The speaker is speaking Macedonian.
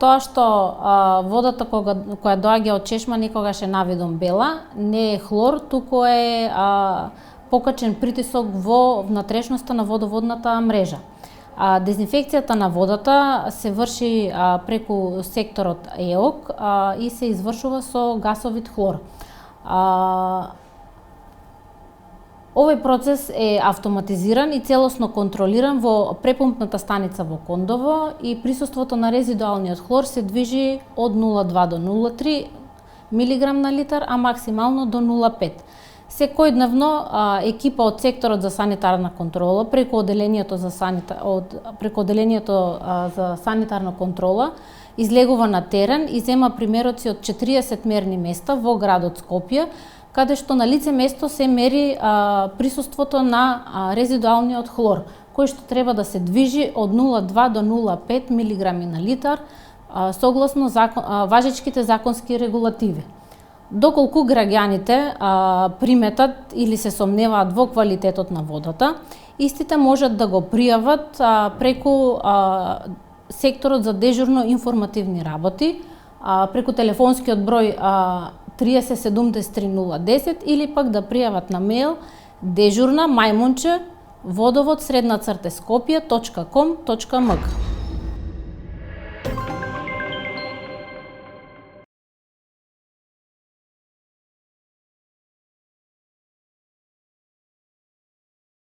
Тоа што водата која доаѓа од чешма никогаш е навидом бела, не е хлор, туку е покачен притисок во внатрешноста на водоводната мрежа. Дезинфекцијата на водата се врши преку секторот ЕОК и се извршува со гасовит хлор. Овој процес е автоматизиран и целосно контролиран во препумпната станица во Кондово и присуството на резидуалниот хлор се движи од 0,2 до 0,3 мг на литар, а максимално до 0,5. Секојдневно екипа од секторот за санитарна контрола преку оделението за санитарна контрола излегува на терен и зема примероци од 40 мерни места во градот Скопје, каде што на лице место се мери присуството на резидуалниот хлор, кој што треба да се движи од 0,2 до 0,5 мг на литар, согласно важечките законски регулативи. Доколку граѓаните приметат или се сомневаат во квалитетот на водата, истите можат да го пријават преку секторот за дежурно информативни работи, преку телефонскиот број 30 73 010 или пак да пријават на мејл дежурна@водовод_skopje.com.mk.